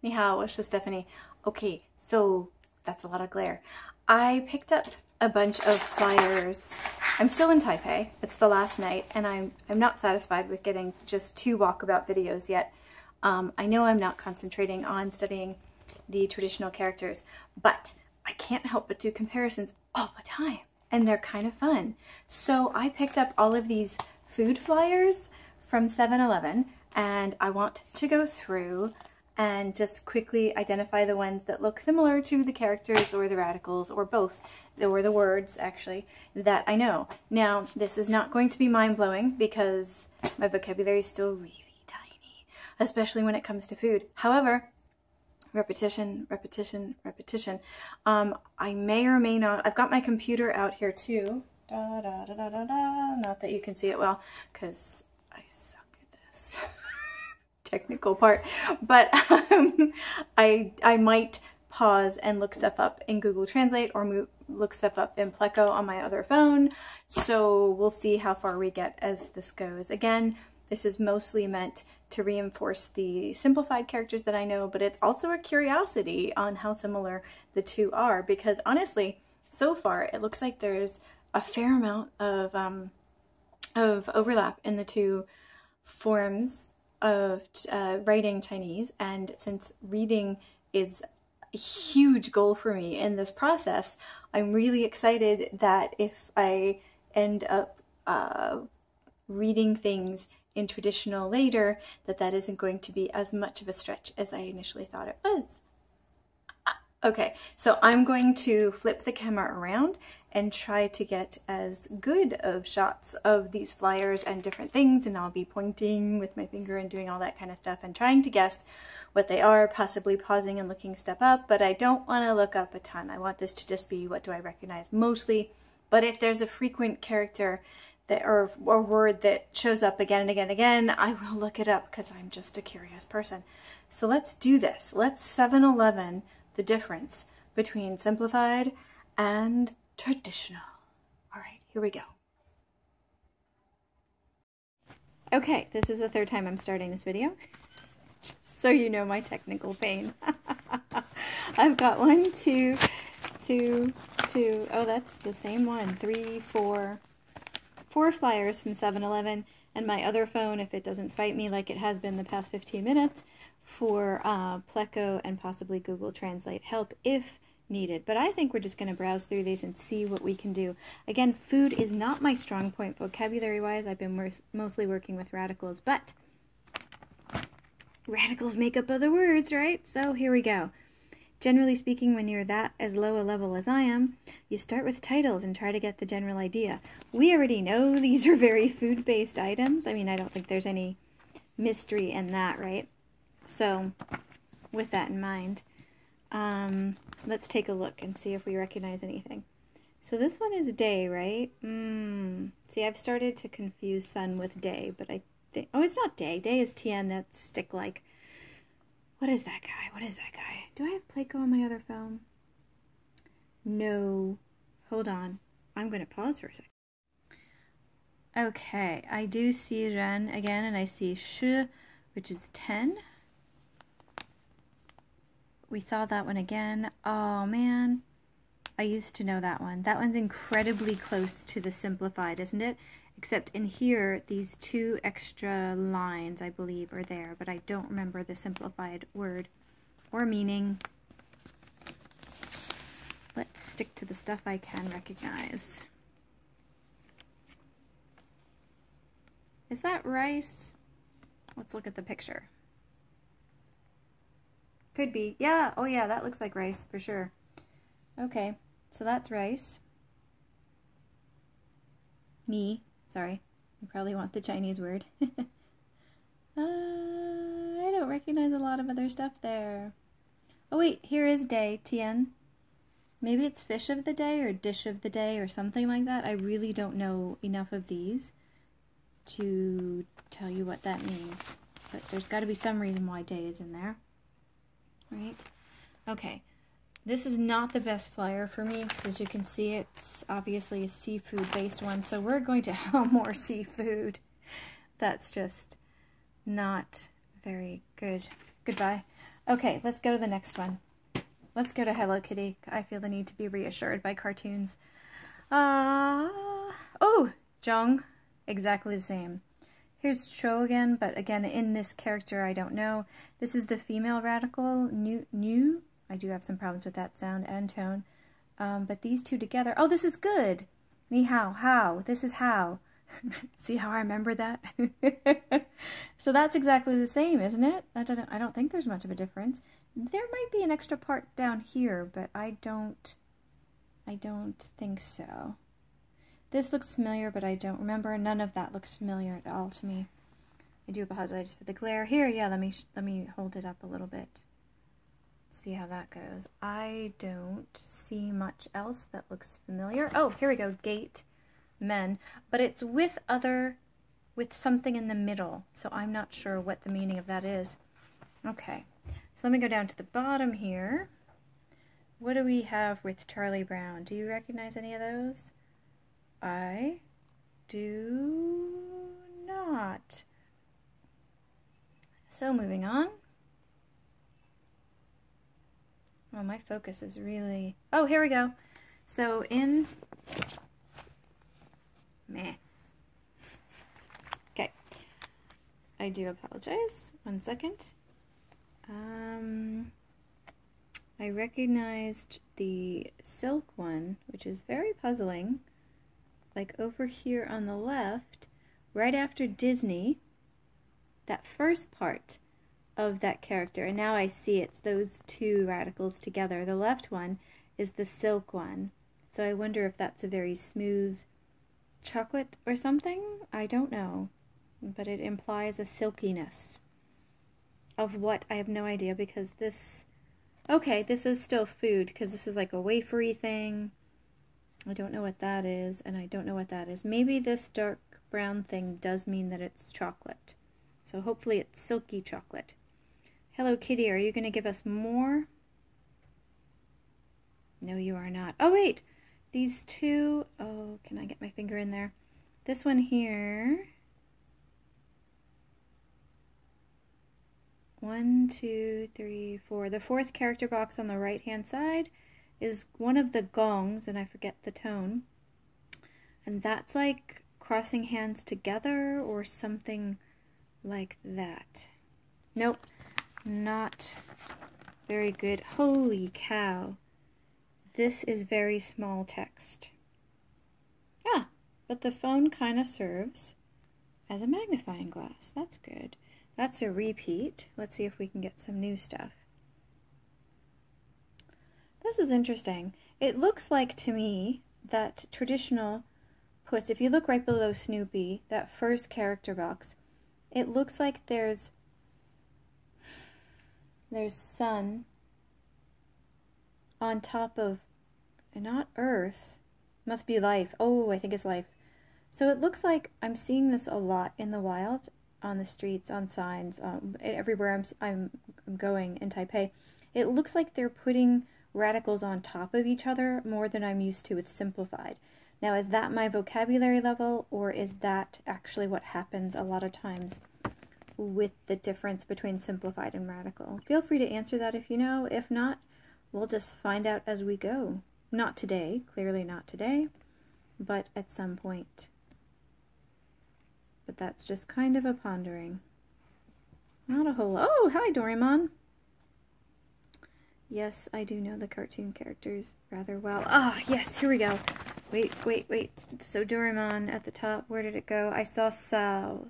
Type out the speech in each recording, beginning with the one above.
Ni hao, 我是 Stephanie. Okay, so that's a lot of glare. I picked up a bunch of flyers. I'm still in Taipei. It's the last night, and I'm not satisfied with getting just 2 walkabout videos yet. I know I'm not concentrating on studying the traditional characters, but I can't help but do comparisons all the time, and they're kind of fun. So I picked up all of these food flyers from 7-Eleven, and I want to go through and just quickly identify the ones that look similar to the characters or the radicals or both, or the words actually, that I know. Now, this is not going to be mind-blowing because my vocabulary is still really tiny, especially when it comes to food. However, repetition, repetition, repetition. I may or may not, I've got my computer out here too. Not that you can see it well, because I suck at this technical part, but I might pause and look stuff up in Google Translate or look stuff up in Pleco on my other phone. So we'll see how far we get as this goes. Again, this is mostly meant to reinforce the simplified characters that I know, but it's also a curiosity on how similar the two are, because honestly, so far it looks like there's a fair amount of overlap in the two forms of writing Chinese, and since reading is a huge goal for me in this process, I'm really excited that if I end up reading things in traditional later, that isn't going to be as much of a stretch as I initially thought it was. Okay, so I'm going to flip the camera around and try to get as good of shots of these flyers and different things, and I'll be pointing with my finger and doing all that kind of stuff and trying to guess what they are, possibly pausing and looking stuff up, but I don't want to look up a ton. I want this to just be what do I recognize mostly, but if there's a frequent character that or word that shows up again and again and again, I will look it up because I'm just a curious person. So let's do this. Let's 7-Eleven the difference between simplified and traditional. All right, here we go. Okay, this is the 3rd time I'm starting this video, just so you know my technical pain. I've got 1, 2, 2, 2. Oh, that's the same one. 3, 4 flyers from 7-Eleven, and my other phone, if it doesn't fight me like it has been the past 15 minutes, for Pleco and possibly Google Translate help if needed. But I think we're just going to browse through these and see what we can do. Again, food is not my strong point vocabulary-wise. I've been mostly working with radicals, but radicals make up other words, right? So here we go. Generally speaking, when you're that as low a level as I am, you start with titles and try to get the general idea. We already know these are very food-based items. I mean, I don't think there's any mystery in that, right? So, with that in mind, let's take a look and see if we recognize anything. So this one is day, right? See, I've started to confuse sun with day, but I think, oh, it's not day. Day is Tian, that's stick-like. What is that guy? What is that guy? Do I have Pleco on my other phone? No. Hold on. I'm going to pause for a second. Okay, I do see Ren again, and I see Shi, which is 10. We saw that one again. Oh man, I used to know that one. That one's incredibly close to the simplified, isn't it? Except in here, these 2 extra lines, I believe, are there, but I don't remember the simplified word or meaning. Let's stick to the stuff I can recognize. Is that rice? Let's look at the picture. Could be. Yeah. Oh yeah, that looks like rice for sure. Okay, so that's rice. Sorry. You probably want the Chinese word. I don't recognize a lot of other stuff there. Oh wait, here is day, Tian. Maybe it's fish of the day or dish of the day or something like that. I really don't know enough of these to tell you what that means. But there's got to be some reason why day is in there. Right? Okay, this is not the best flyer for me because, as you can see, it's obviously a seafood-based one, so we're going to have more seafood. That's just not very good. Goodbye. Okay, let's go to the next one. Let's go to Hello Kitty. I feel the need to be reassured by cartoons. Oh, Jong, exactly the same. Here's Cho again, but again, in this character, I don't know. This is the female radical, New. I do have some problems with that sound and tone. But these two together, oh, this is good. Ni hao, how, this is how. See how I remember that? So that's exactly the same, isn't it? I don't think there's much of a difference. There might be an extra part down here, but I don't think so. This looks familiar, but I don't remember. None of that looks familiar at all to me. I do apologize for the glare. Here, yeah, let me hold it up a little bit. See how that goes. I don't see much else that looks familiar. Oh, here we go. Gate men, but it's with something in the middle, so I'm not sure what the meaning of that is. Okay, so let me go down to the bottom here. What do we have with Charlie Brown? Do you recognize any of those? I do not. So moving on. Oh, my focus is really... Oh, here we go. So in... Meh. Okay. I do apologize. 1 second. I recognized the silk one, which is very puzzling. Like over here on the left, right after Disney, that first part of that character, and now I see it's those two radicals together. The left one is the silk one. So I wonder if that's a very smooth chocolate or something? I don't know. But it implies a silkiness. Of what? I have no idea, because this... Okay, this is still food, because this is like a wafery thing. I don't know what that is, and I don't know what that is. Maybe this dark brown thing does mean that it's chocolate. So hopefully it's silky chocolate. Hello Kitty, are you going to give us more? No, you are not. Oh, wait! These two... Oh, can I get my finger in there? This one here... 1, 2, 3, 4. The fourth character box on the right-hand side is one of the gongs, and I forget the tone. And that's like crossing hands together or something like that. Nope, not very good. Holy cow. This is very small text. Ah, but the phone kind of serves as a magnifying glass. That's good. That's a repeat. Let's see if we can get some new stuff. This is interesting. It looks like to me that traditional puts, if you look right below Snoopy, that first character box, it looks like there's sun on top of, not earth, must be life. Oh, I think it's life. So it looks like I'm seeing this a lot in the wild, on the streets, on signs, everywhere I'm going in Taipei. It looks like they're putting radicals on top of each other more than I'm used to with simplified. Now, is that my vocabulary level, or is that actually what happens a lot of times with the difference between simplified and radical? Feel free to answer that if you know. If not, we'll just find out as we go. Not today, clearly not today, but at some point. But that's just kind of a pondering. Not a whole... Oh, hi, Doraemon. Yes, I do know the cartoon characters rather well. Ah, yes, here we go. Wait. So Doraemon at the top, where did it go? I saw Sao.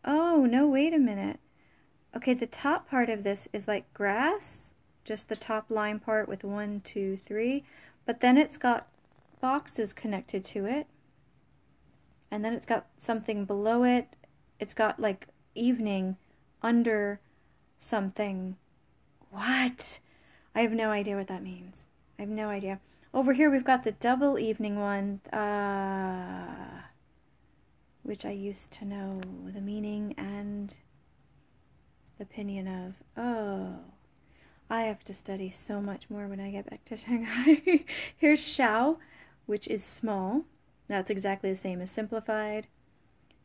Oh, no, wait a minute. Okay, the top part of this is like grass. Just the top line part with 1, 2, 3. But then it's got boxes connected to it. And then it's got something below it. It's got like evening under something. What? I have no idea what that means. I have no idea. Over here we've got the double evening one, which I used to know the meaning and the opinion of. Oh, I have to study so much more when I get back to Shanghai. Here's Xiao, which is small. That's exactly the same as simplified.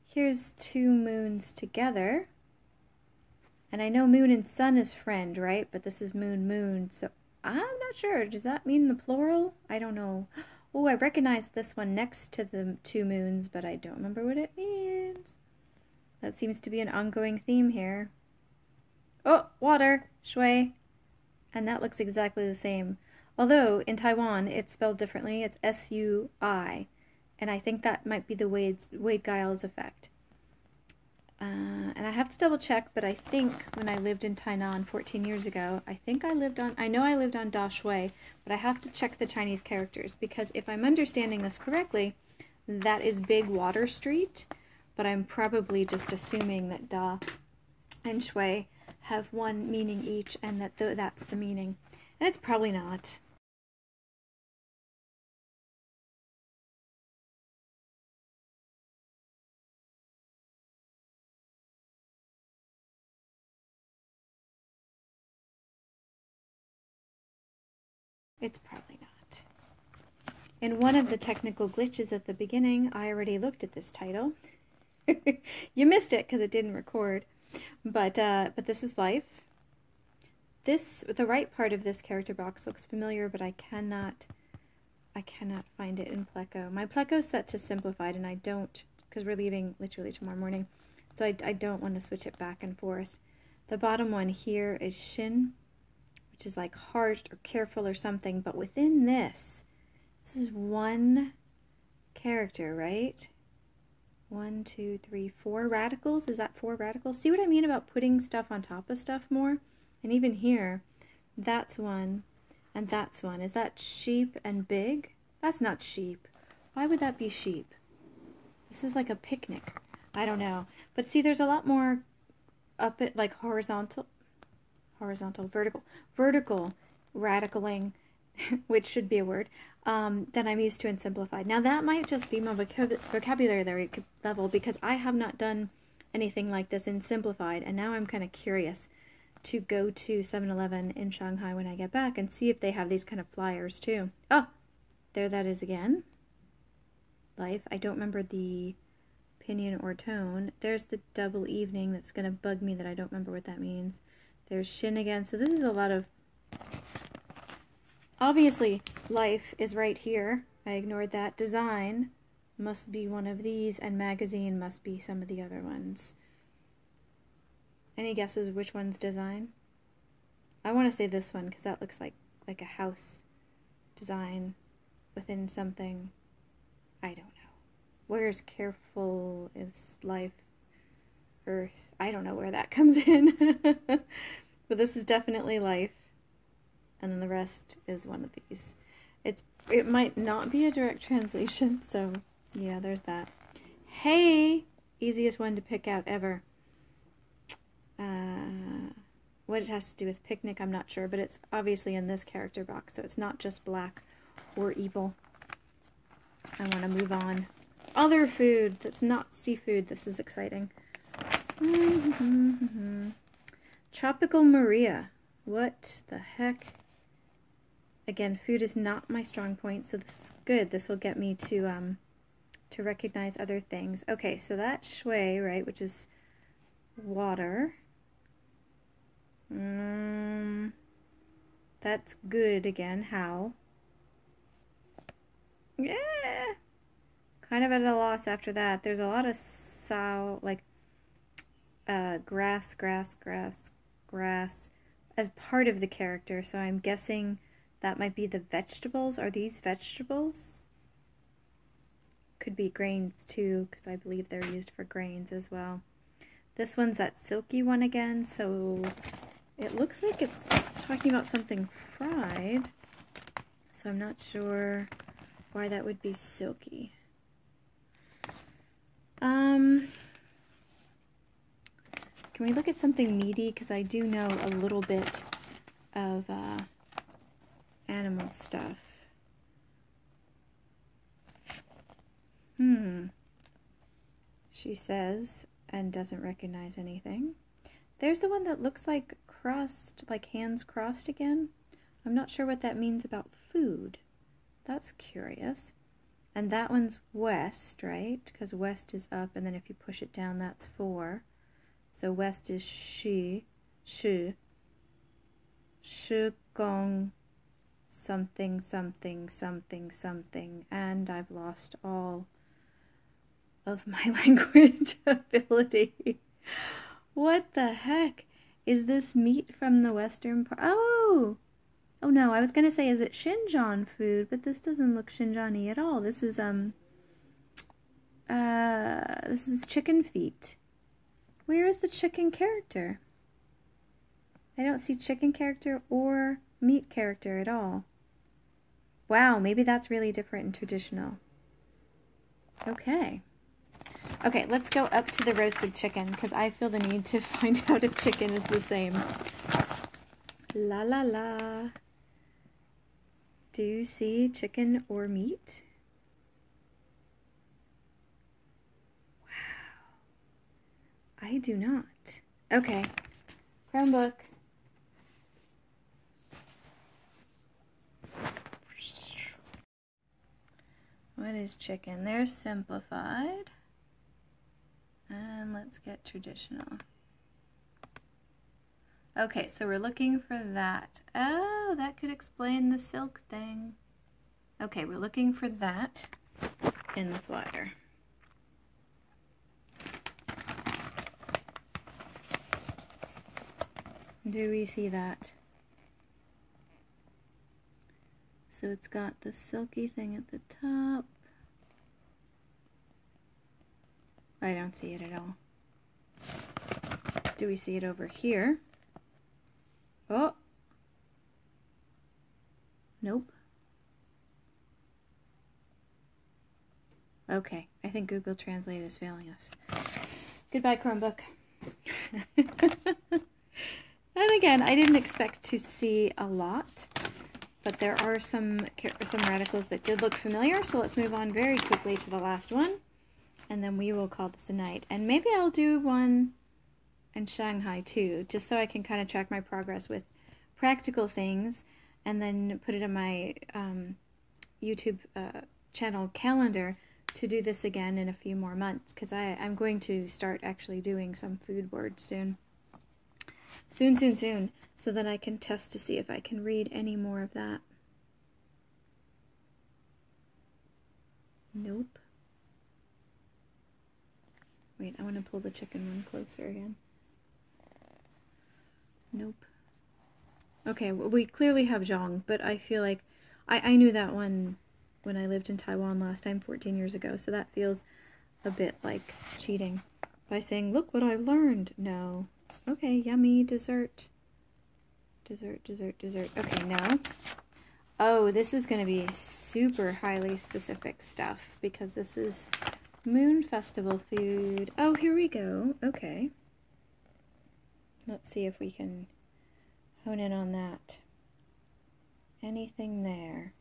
Here's two moons together. And I know moon and sun is friend, right? But this is moon, moon. So I'm not sure. Does that mean the plural? I don't know. Oh, I recognize this one next to the two moons, but I don't remember what it means. That seems to be an ongoing theme here. Oh, water, shui. And that looks exactly the same. Although in Taiwan it's spelled differently. It's S-U-I. And I think that might be the Wade-Giles effect. And I have to double check, but I think when I lived in Tainan 14 years ago, I know I lived on Da Shui, but I have to check the Chinese characters, because if I'm understanding this correctly, that is Big Water Street, but I'm probably just assuming that Da and Shui have one meaning each, and that that's the meaning. And it's probably not. It's probably not. In one of the technical glitches at the beginning, I already looked at this title. You missed it because it didn't record. But this is life. The right part of this character box looks familiar, but I cannot find it in Pleco. My Pleco is set to simplified, and I don't, because we're leaving literally tomorrow morning, so I don't want to switch it back and forth. The bottom one here is Shin, which is like heart or careful or something, but within this is one character, right? 1, 2, 3, 4 radicals. Is that 4 radicals? See what I mean about putting stuff on top of stuff more? And even here, that's one, and that's one. Is that sheep and big? That's not sheep. Why would that be sheep? This is like a picnic. I don't know. But see, there's a lot more up it, like vertical radicaling, which should be a word, than I'm used to in simplified. Now that might just be my vocabulary level, because I have not done anything like this in simplified, and now I'm kind of curious to go to 7-Eleven in Shanghai when I get back and see if they have these kind of flyers too. Oh, there that is again. Life. I don't remember the opinion or tone. There's the double evening that's going to bug me that I don't remember what that means. There's Shin again. So this is a lot of... Obviously, life is right here. I ignored that. Design must be one of these, and magazine must be some of the other ones. Any guesses which one's design? I want to say this one, because that looks like a house design within something. I don't know. Where's careful is life, earth? I don't know where that comes in. But this is definitely life. And then the rest is one of these. It might not be a direct translation, so yeah, there's that. Hey! Easiest one to pick out ever. What it has to do with picnic, I'm not sure, but it's obviously in this character box, so it's not just black or evil. I want to move on. Other food that's not seafood. This is exciting. Tropical Maria. What the heck? Again, food is not my strong point, so this is good. This will get me to recognize other things. Okay, so that shui, right, which is water. That's good again. How? Yeah. Kind of at a loss after that. There's a lot of grass as part of the character, so I'm guessing that might be the vegetables. Are these vegetables? Could be grains too, because I believe they're used for grains as well. This one's that silky one again, so it looks like it's talking about something fried, so I'm not sure why that would be silky. Can we look at something meaty? Because I do know a little bit of animal stuff. She says, and doesn't recognize anything. There's the one that looks like crossed, like hands crossed again. I'm not sure what that means about food. That's curious. And that one's west, right? Because west is up, and then if you push it down, that's 4. So west is she. Shu. Shu gong something something something something, and I've lost all of my language ability. What the heck? Is this meat from the western part? Oh! Oh no, I was gonna say, is it Xinjiang food? But this doesn't look Xinjiang-y at all. This is chicken feet. Where is the chicken character? I don't see chicken character or meat character at all. Wow, maybe that's really different and traditional. Okay. Okay, let's go up to the roasted chicken, because I feel the need to find out if chicken is the same. La la la. Do you see chicken or meat? Wow. I do not. Okay. Chromebook. What is chicken? There's simplified. And let's get traditional. Okay, so we're looking for that. Oh, that could explain the silk thing. Okay, we're looking for that in the flyer. Do we see that? So it's got the silky thing at the top. I don't see it at all. Do we see it over here? Oh! Nope. Okay, I think Google Translate is failing us. Goodbye, Chromebook. And again, I didn't expect to see a lot, but there are some radicals that did look familiar, so let's move on very quickly to the last one, and then we will call this a night. And maybe I'll do one in Shanghai too, just so I can kind of track my progress with practical things, and then put it in my YouTube channel calendar to do this again in a few more months, because I'm going to start actually doing some food words soon. Soon, so that I can test to see if I can read any more of that. Nope. Wait, I want to pull the chicken one closer again. Nope. Okay, well, we clearly have zhong, but I feel like I knew that one when I lived in Taiwan last time 14 years ago, so that feels a bit like cheating by saying, look what I've learned. No. Okay, yummy dessert. Dessert. Okay, no. Oh, this is going to be super highly specific stuff, because this is Moon Festival food. Oh, here we go. Okay. Let's see if we can hone in on that. Anything there?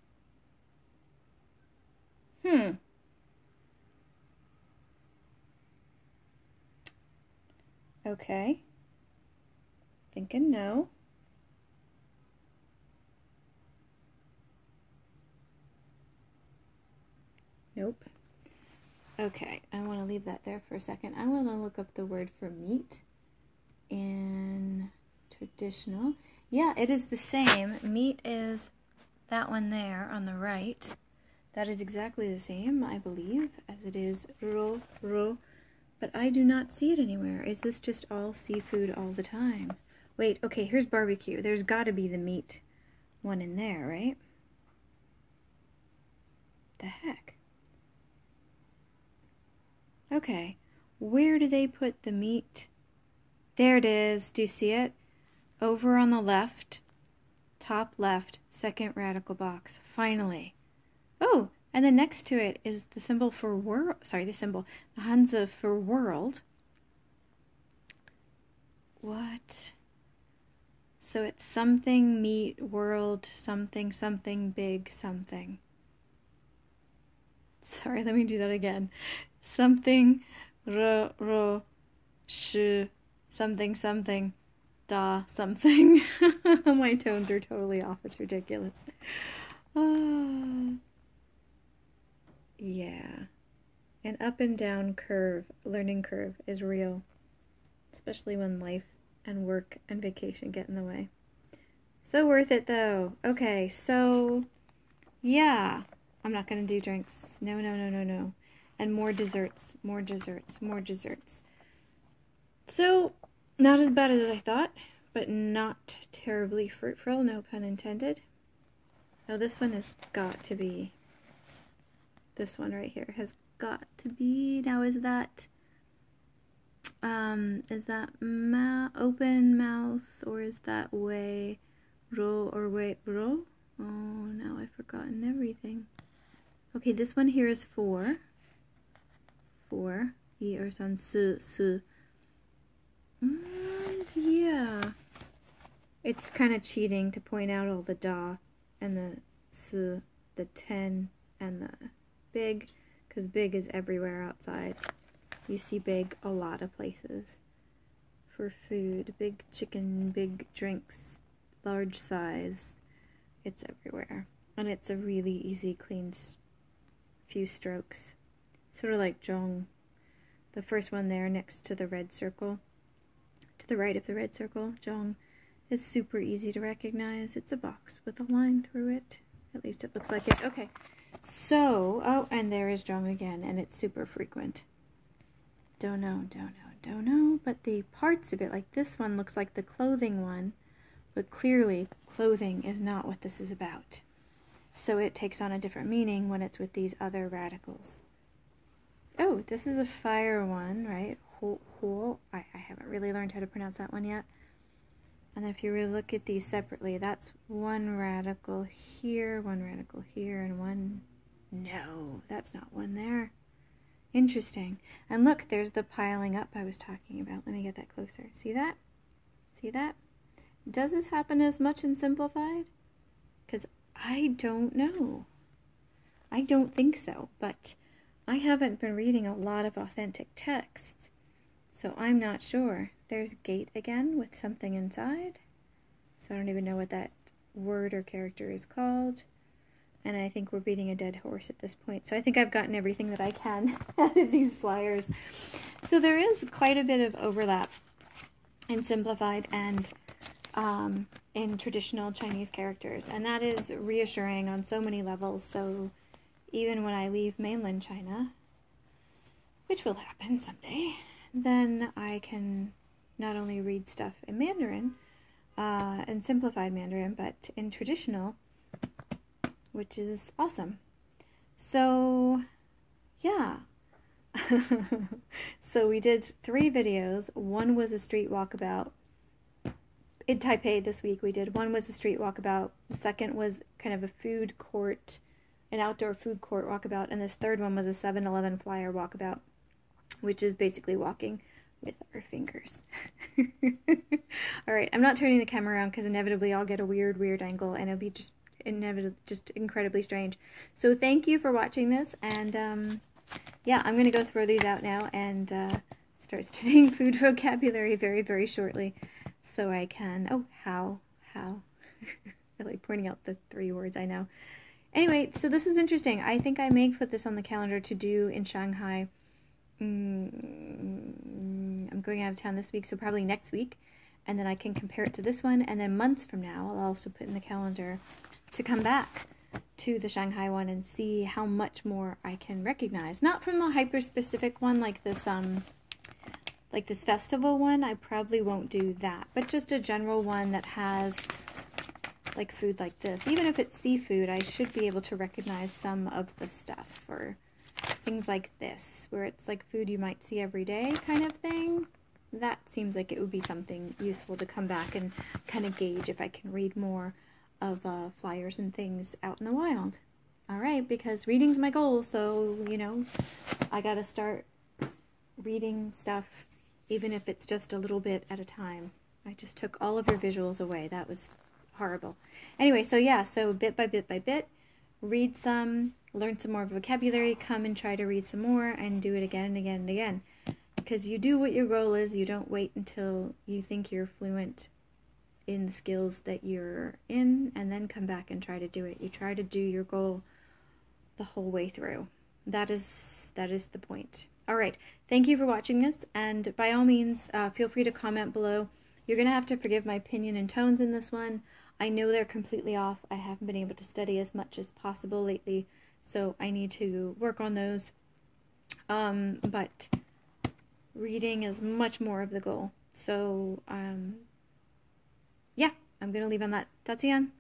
Okay. Thinking no. Nope. Okay, I want to leave that there for a second. I want to look up the word for meat in traditional. Yeah, it is the same. Meat is that one there on the right. That is exactly the same, I believe, as it is ro, but I do not see it anywhere. Is this just all seafood all the time? Wait, okay, here's barbecue. There's got to be the meat one in there, right? The heck? Okay, where do they put the meat? There it is. Do you see it? Over on the left, top left, second radical box. Finally. Oh, and then next to it is the symbol for world. Sorry, the Hanzi for world. What? So it's something meat world something something big something. Sorry, let me do that again. Something sh something something da something. My tones are totally off. It's ridiculous. Yeah. An up and down curve, learning curve is real. Especially when life and work and vacation get in the way. So worth it though. Okay, so yeah, I'm not gonna do drinks. No, no, no, no, no. And more desserts, more desserts, more desserts. So, not as bad as I thought, but not terribly fruitful, no pun intended. Oh, this one has got to be, this one right here has got to be, now is that open mouth, or is that way ro or way ro? Oh, now I've forgotten everything. Okay, this one here is 4. 4. 1, 2, 3, 4. And yeah, it's kind of cheating to point out all the da and the su, the 10 and the big, because big is everywhere outside. You see big a lot of places for food. Big chicken, big drinks, large size. It's everywhere. And it's a really easy, clean few strokes. Sort of like zhong. The first one there next to the red circle. To the right of the red circle, zhong, is super easy to recognize. It's a box with a line through it. At least it looks like it. Okay. So, oh, and there is zhong again, and it's super frequent. Don't know, but the parts of it, like this one looks like the clothing one, but clearly clothing is not what this is about. So it takes on a different meaning when it's with these other radicals. Oh, this is a fire one, right? I haven't really learned how to pronounce that one yet. And then if you really look at these separately, that's one radical here, and one... No, that's not one there. Interesting. And look, there's the piling up I was talking about. Let me get that closer. See that? See that? Does this happen as much in simplified? Because I don't know. I don't think so, but I haven't been reading a lot of authentic texts, so I'm not sure. There's gate again with something inside, so I don't even know what that word or character is called. And I think we're beating a dead horse at this point. So I think I've gotten everything that I can out of these flyers. So there is quite a bit of overlap in simplified and in traditional Chinese characters. And that is reassuring on so many levels. So even when I leave mainland China, which will happen someday, then I can not only read stuff in Mandarin, in simplified Mandarin, but in traditional, which is awesome. So, yeah. So we did 3 videos. One was a street walkabout. In Taipei this week we did. One was a street walkabout. The second was kind of a food court, an outdoor food court walkabout. And this third one was a 7-Eleven flyer walkabout, which is basically walking with our fingers. Alright, I'm not turning the camera around because inevitably I'll get a weird angle and it'll be just incredibly strange. So thank you for watching this, and yeah, I'm gonna go throw these out now and start studying food vocabulary very shortly, so I can how I like pointing out the 3 words I know. Anyway, so this was interesting. I think I may put this on the calendar to do in Shanghai. I'm going out of town this week, so probably next week, and then I can compare it to this one, and then months from now I'll also put in the calendar to come back to the Shanghai one and see how much more I can recognize. Not from the hyper-specific one like this festival one, I probably won't do that, but just a general one that has like food like this. Even if it's seafood, I should be able to recognize some of the stuff, or things like this, where it's like food you might see every day kind of thing. That seems like it would be something useful to come back and kind of gauge if I can read more of flyers and things out in the wild. Alright, because reading's my goal, so, you know, I gotta start reading stuff, even if it's just a little bit at a time. I just took all of your visuals away. That was horrible. Anyway, so yeah, so bit by bit, read some, learn some more vocabulary, come and try to read some more, and do it again and again and again. Because you do what your goal is, you don't wait until you think you're fluent in the skills that you're in, and then come back and try to do it. You try to do your goal the whole way through. That is the point. Alright, thank you for watching this, and by all means, feel free to comment below You're going to have to forgive my opinion and tones in this one. I know they're completely off. I haven't been able to study as much as possible lately, so I need to work on those. But reading is much more of the goal. So, yeah, I'm going to leave on that. Tatian.